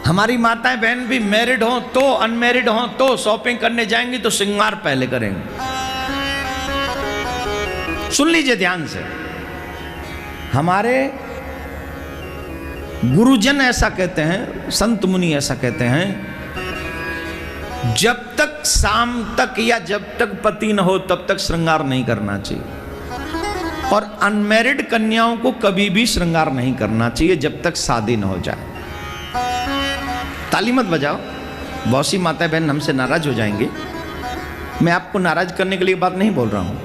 हमारी माताएं बहन भी मैरिड हो तो अनमैरिड हो तो शॉपिंग करने जाएंगी तो श्रृंगार पहले करेंगे। सुन लीजिए ध्यान से, हमारे गुरुजन ऐसा कहते हैं, संत मुनि ऐसा कहते हैं, जब तक शाम तक या जब तक पति न हो तब तक श्रृंगार नहीं करना चाहिए। और अनमैरिड कन्याओं को कभी भी श्रृंगार नहीं करना चाहिए जब तक शादी न हो जाए। ताली मत बजाओ, बहुत सी माताएं बहन हमसे नाराज हो जाएंगे। मैं आपको नाराज करने के लिए बात नहीं बोल रहा हूं।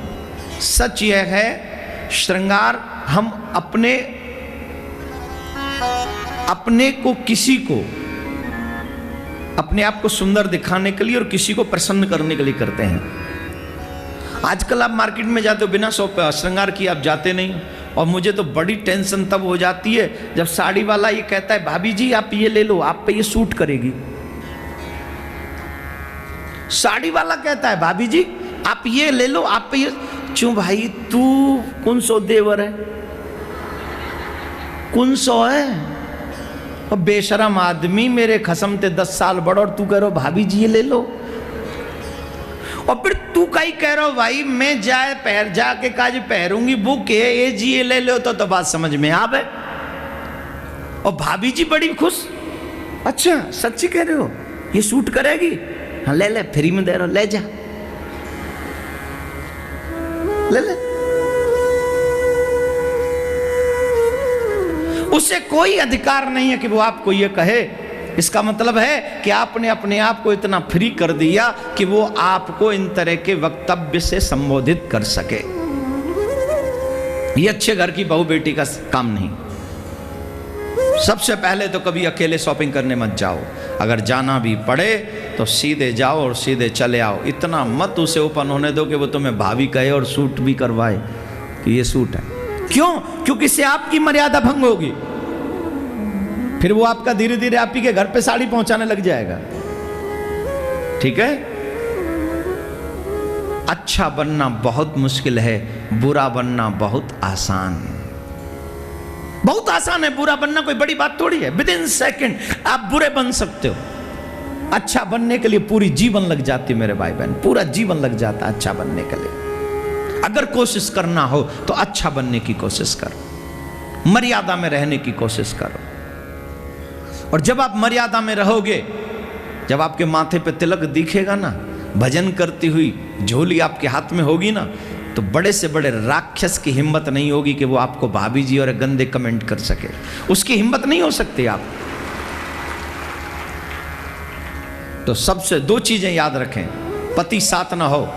सच यह है, श्रृंगार हम अपने को, किसी को, अपने आप को सुंदर दिखाने के लिए और किसी को प्रसन्न करने के लिए करते हैं। आजकल आप मार्केट में जाते हो, बिना श्रृंगार किए आप जाते नहीं। और मुझे तो बड़ी टेंशन तब हो जाती है जब साड़ी वाला ये कहता है, भाभी जी आप ये ले लो, आप पे ये सूट करेगी। साड़ी वाला कहता है, भाभी जी आप ये ले लो, आप पे ये। क्यों भाई, तू कौन सो देवर है, कौन सो है? और बेशरम आदमी, मेरे खसम ते 10 साल बड़ और तू कह रहा भाभी जी ये ले लो। और फिर तू कहीं कह रहा भाई मैं जाके काज पहरूंगी बुक है ये जी ये ले लो, तो बात समझ में आवे। और भाभी जी बड़ी खुश, अच्छा सच्ची कह रहे हो, ये सूट करेगी? हाँ ले ले, फ्री में दे रहा, ले जा, ले ले। उसे कोई अधिकार नहीं है कि वो आपको ये कहे। इसका मतलब है कि आपने अपने आप को इतना फ्री कर दिया कि वो आपको इन तरह के वक्तव्य से संबोधित कर सके। ये अच्छे घर की बहू बेटी का काम नहीं। सबसे पहले तो कभी अकेले शॉपिंग करने मत जाओ। अगर जाना भी पड़े तो सीधे जाओ और सीधे चले आओ। इतना मत उसे ओपन होने दो कि वो तुम्हें भाभी कहे और सूट भी करवाए कि ये सूट है। क्यों? क्योंकि इससे आपकी मर्यादा भंग होगी। फिर वो आपका धीरे धीरे आप ही के घर पे साड़ी पहुंचाने लग जाएगा। ठीक है? अच्छा बनना बहुत मुश्किल है, बुरा बनना बहुत आसान। बहुत आसान है बुरा बनना, कोई बड़ी बात थोड़ी है। विद इन सेकेंड आप बुरे बन सकते हो। अच्छा बनने के लिए पूरी जीवन लग जाती है मेरे भाई बहन, पूरा जीवन लग जाता है अच्छा बनने के लिए। अगर कोशिश करना हो तो अच्छा बनने की कोशिश करो, मर्यादा में रहने की कोशिश करो। और जब आप मर्यादा में रहोगे, जब आपके माथे पे तिलक दिखेगा ना, भजन करती हुई झोली आपके हाथ में होगी ना, तो बड़े से बड़े राक्षस की हिम्मत नहीं होगी कि वो आपको भाभी जी और गंदे कमेंट कर सके। उसकी हिम्मत नहीं हो सकती आप। तो सबसे 2 चीजें याद रखें। पति साथ ना हो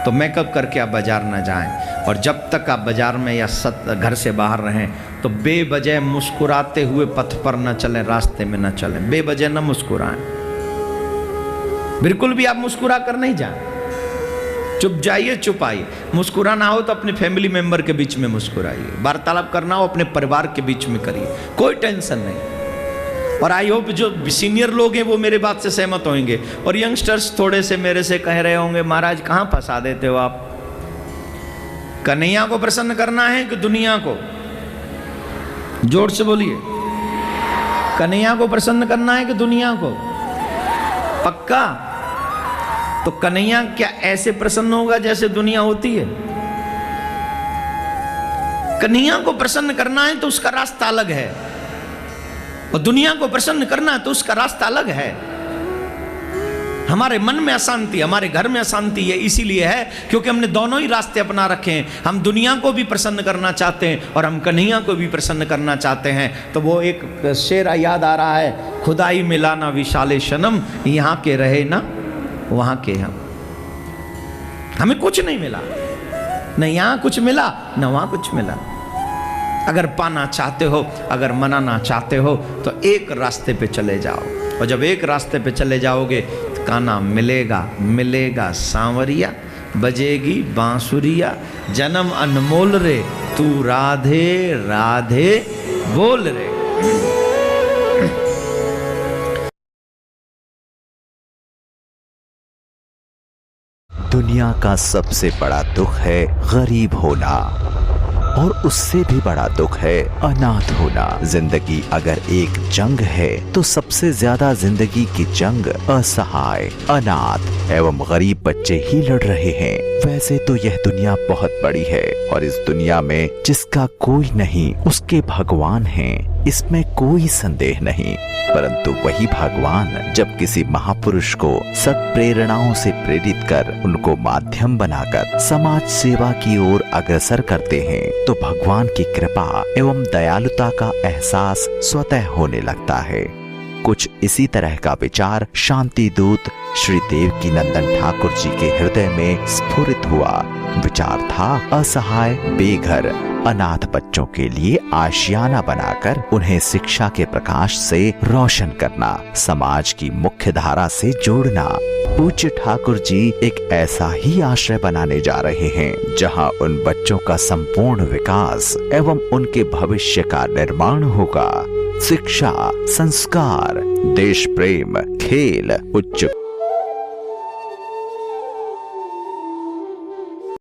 तो मेकअप करके आप बाजार ना जाएं। और जब तक आप बाजार में या घर से बाहर रहें तो बेवजह मुस्कुराते हुए पथ पर न चलें, रास्ते में न चलें। बेवजह न मुस्कुराएं, बिल्कुल भी आप मुस्कुरा कर नहीं जाएं। चुप जाइए, चुप आइए। मुस्कुराना हो तो अपने फैमिली मेंबर के बीच में मुस्कुराइए। वार्तालाप करना हो अपने परिवार के बीच में करिए, कोई टेंशन नहीं। और आई होप जो सीनियर लोग हैं वो मेरे बात से सहमत होंगे। और यंगस्टर्स थोड़े से मेरे से कह रहे होंगे, महाराज कहाँ फंसा देते हो आप? कन्हैया को प्रसन्न करना है कि दुनिया को? जोर से बोलिए। कन्हैया को प्रसन्न करना है कि दुनिया को? पक्का? तो कन्हैया क्या ऐसे प्रसन्न होगा जैसे दुनिया होती है? कन्हैया को प्रसन्न करना है तो उसका रास्ता अलग है, और दुनिया को प्रसन्न करना है तो उसका रास्ता अलग है। हमारे मन में अशांति, हमारे घर में अशांति है इसीलिए है क्योंकि हमने दोनों ही रास्ते अपना रखे हैं। हम दुनिया को भी प्रसन्न करना चाहते हैं और हम कन्हैया को भी प्रसन्न करना चाहते हैं। तो वो एक शेर याद आ रहा है, खुदाई मिला ना विशाले शनम, यहाँ के रहे ना वहाँ के हम। हमें कुछ नहीं मिला, न यहाँ कुछ मिला न वहाँ कुछ मिला। अगर पाना चाहते हो, अगर मनाना चाहते हो तो एक रास्ते पे चले जाओ। और जब एक रास्ते पे चले जाओगे तो काना मिलेगा, मिलेगा सांवरिया, बजेगी बांसुरिया, जन्म अनमोल रे तू राधे राधे बोल रे। दुनिया का सबसे बड़ा दुख है गरीब होना। और उससे भी बड़ा दुख है अनाथ होना। जिंदगी अगर एक जंग है तो सबसे ज्यादा जिंदगी की जंग असहाय, अनाथ एवं गरीब बच्चे ही लड़ रहे हैं। वैसे तो यह दुनिया बहुत बड़ी है और इस दुनिया में जिसका कोई नहीं उसके भगवान हैं, इसमें कोई संदेह नहीं। परंतु वही भगवान जब किसी महापुरुष को सत्प्रेरणाओं से प्रेरित कर उनको माध्यम बनाकर समाज सेवा की ओर अग्रसर करते हैं तो भगवान की कृपा एवं दयालुता का एहसास स्वतः होने लगता है। कुछ इसी तरह का विचार शांति दूत श्री देवकीनंदन ठाकुर जी के हृदय में स्फुरित हुआ। विचार था असहाय, बेघर, अनाथ बच्चों के लिए आशियाना बनाकर उन्हें शिक्षा के प्रकाश से रोशन करना, समाज की मुख्य धारा से जोड़ना। पूज्य ठाकुर जी एक ऐसा ही आश्रय बनाने जा रहे हैं जहां उन बच्चों का संपूर्ण विकास एवं उनके भविष्य का निर्माण होगा। शिक्षा, संस्कार, देश प्रेम, खेल, उच्च